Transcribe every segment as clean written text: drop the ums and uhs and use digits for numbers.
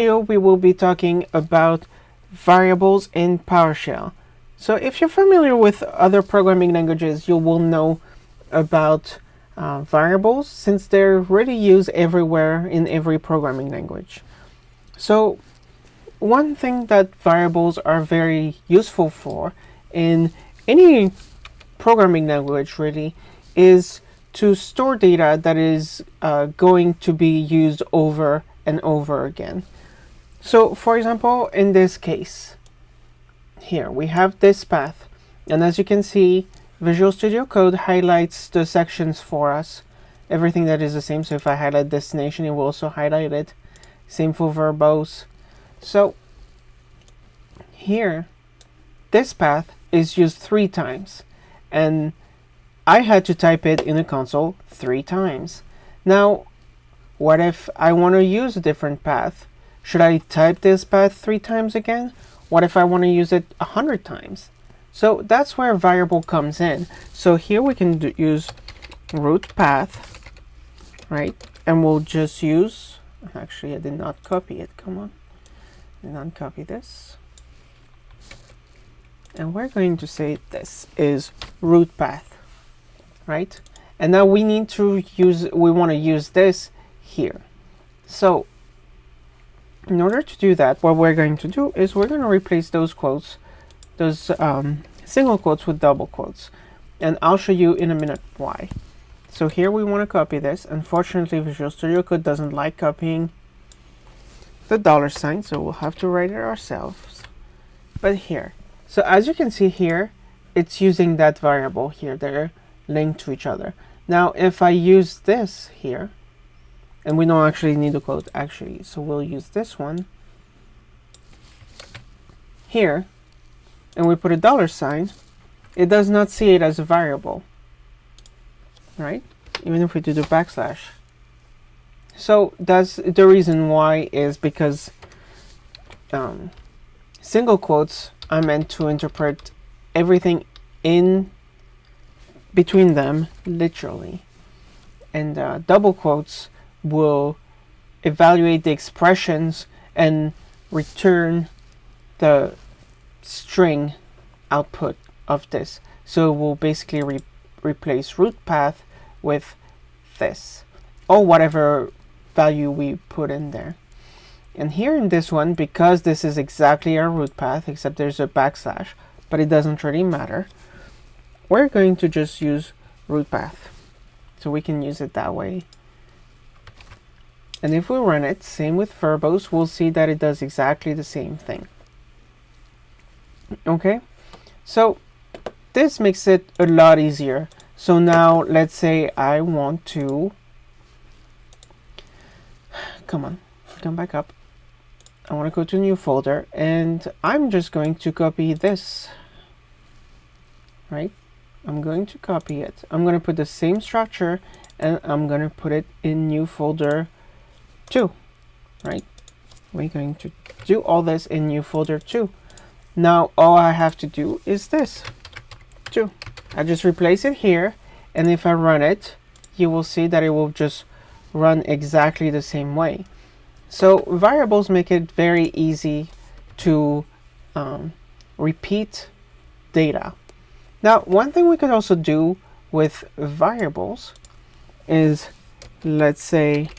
Here we will be talking about variables in PowerShell. So if you're familiar with other programming languages, you will know about variables, since they're really used everywhere in every programming language. So one thing that variables are very useful for in any programming language really is to store data that is going to be used over and over again. So for example, in this case, here we have this path, and as you can see, Visual Studio Code highlights the sections for us, everything that is the same. So if I highlight destination, it will also highlight it. Same for verbose. So here, this path is used 3 times, and I had to type it in the console 3 times. Now, what if I want to use a different path? Should I type this path 3 times again? What if I want to use it 100 times? So that's where variable comes in. So here we can use root path, right? And we'll just use, actually I did not copy it, come on. I did not copy this. And we're going to say this is root path, right? And now we need to we want to use this here. So in order to do that, what we're going to do is we're going to replace those quotes, those single quotes with double quotes. And I'll show you in a minute why. So here we want to copy this. Unfortunately, Visual Studio Code doesn't like copying the $sign, so we'll have to write it ourselves. But here, so as you can see here, it's using that variable here. They're linked to each other. Now, if I use this here, and we don't actually need a quote actually, so we'll use this one here, and we put a $sign, it does not see it as a variable, right? Even if we do the backslash. So that's the reason why, is because single quotes are meant to interpret everything in between them literally, and double quotes will evaluate the expressions and return the string output of this. So we'll basically replace root path with this, or whatever value we put in there. And here in this one, because this is exactly our root path, except there's a backslash, but it doesn't really matter, we're going to just use root path. So we can use it that way. And if we run it, same with verbose, we'll see that it does exactly the same thing. Okay, so this makes it a lot easier. So now let's say I want to, come back up. I want to go to a new folder, and I'm just going to copy this, right? I'm going to copy it. I'm going to put the same structure, and I'm going to put it in new folder 2, right? We're going to do all this in new folder 2. Now all I have to do is this 2. I just replace it here, and if I run it, you will see that it will just run exactly the same way. So variables make it very easy to repeat data. Now, one thing we could also do with variables is, let's say,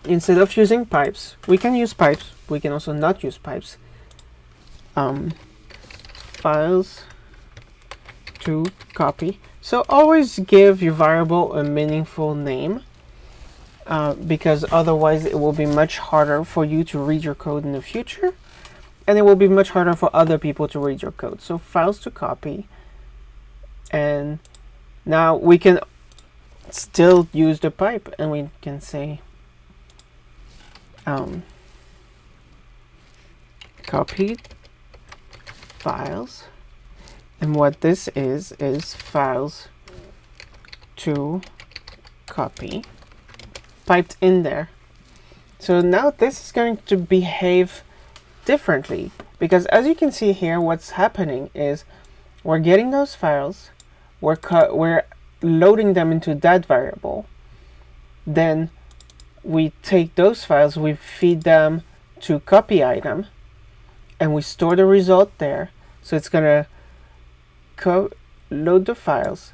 instead of using pipes, we can use pipes. We can also not use pipes. Files to copy. So always give your variable a meaningful name, because otherwise it will be much harder for you to read your code in the future, and it will be much harder for other people to read your code. So files to copy, and now we can still use the pipe, and we can say copied files, and what this is files to copy piped in there. So now this is going to behave differently, because as you can see here, what's happening is we're getting those files, we're loading them into that variable, then we take those files, we feed them to copy item, and we store the result there. So it's gonna load the files,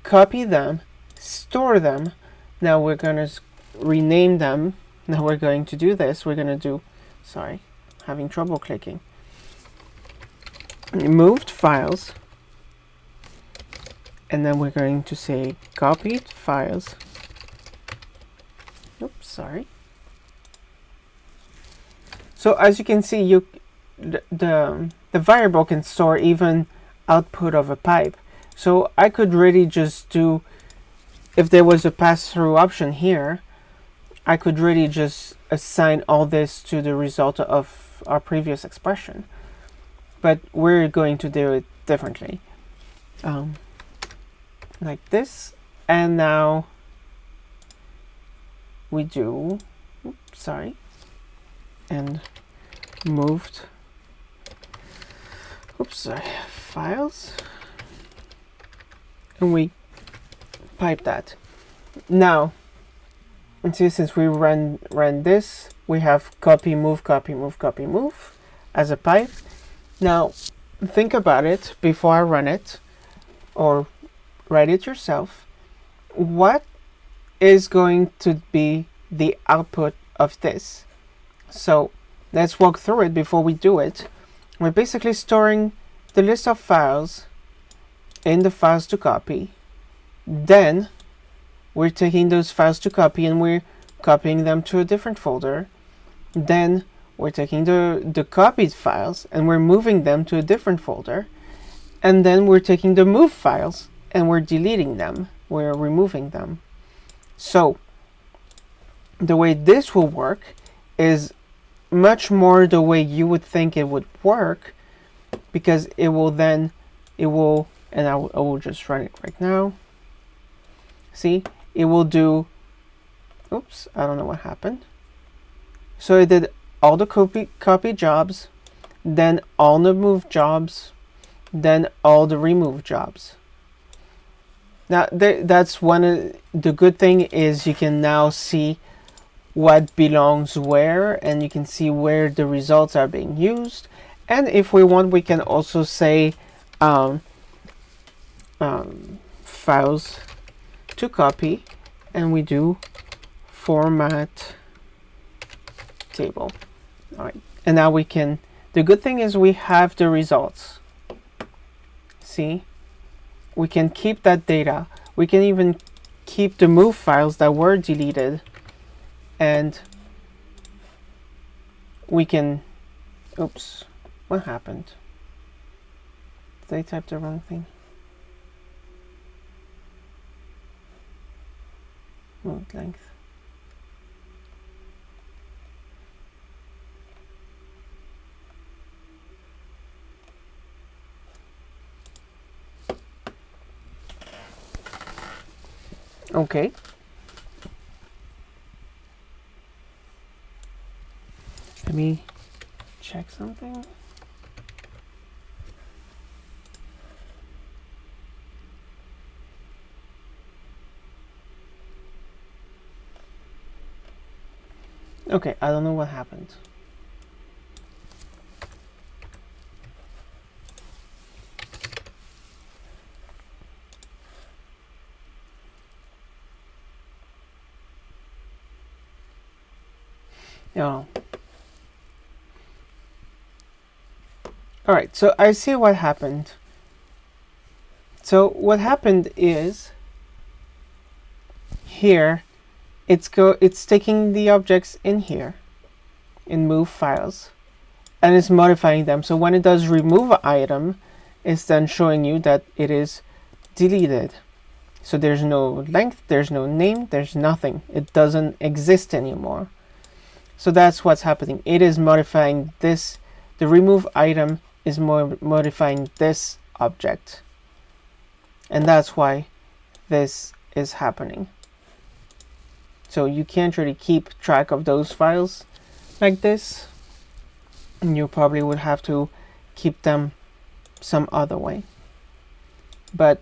copy them, store them. Now we're gonna rename them. Now we're going to do this. We're gonna do, sorry, having trouble clicking. Moved files, and then we're going to say copied files. Oops, sorry. So as you can see, the variable can store even output of a pipe. So I could really just do, if there was a pass-through option here, I could really just assign all this to the result of our previous expression. But we're going to do it differently. Like this. And now we do, oops, sorry, and moved, oops, sorry, files, and we pipe that. Now, and see, since we run this, we have copy, move, copy, move, copy, move as a pipe. Now, think about it before I run it, or write it yourself. What is going to be the output of this? So let's walk through it before we do it. We're basically storing the list of files in the files to copy. Then we're taking those files to copy and we're copying them to a different folder. Then we're taking the copied files and we're moving them to a different folder. And then we're taking the moved files and we're deleting them. We're removing them. So the way this will work is much more the way you would think it would work, because it will, and I will just run it right now. See, it will do, oops, I don't know what happened. So it did all the copy jobs, then all the move jobs, then all the remove jobs. Now that's one of the good thing is you can now see what belongs where, and you can see where the results are being used. And if we want, we can also say files to copy, and we do format table. All right, and now we can, the good thing is we have the results. See, we can keep that data. We can even keep the move files that were deleted, and we can, oops, what happened? Did I type the wrong thing? Moved length. Okay. Let me check something. Okay, I don't know what happened. Oh. All right, so I see what happened. So what happened is here it's taking the objects in here in move files and it's modifying them. So when it does remove item, it's then showing you that it is deleted. So there's no length, there's no name, there's nothing. It doesn't exist anymore. So that's what's happening. It is modifying this. The remove item is modifying this object. And that's why this is happening. So you can't really keep track of those files like this. And you probably would have to keep them some other way. But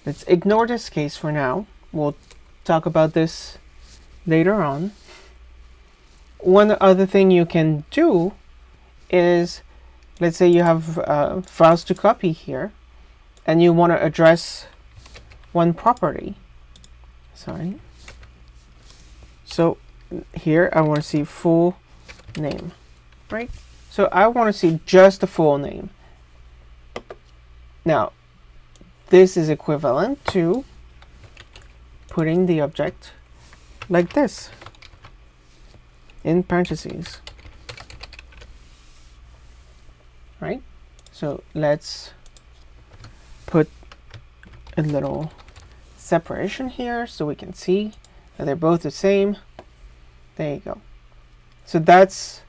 let's ignore this case for now. We'll talk about this later on. One other thing you can do is, let's say you have files to copy here, and you want to address one property. Sorry. So here I want to see full name, right? So I want to see just the full name. Now, this is equivalent to putting the object like this in parentheses, right? So let's put a little separation here so we can see that they're both the same. There you go. So that's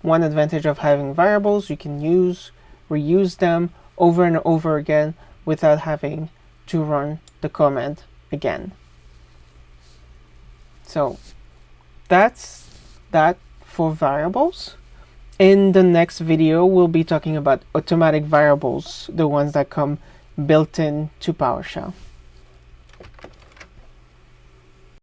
one advantage of having variables. You can reuse them over and over again without having to run the command again. So that's that for variables. In the next video, we'll be talking about automatic variables, the ones that come built in to PowerShell.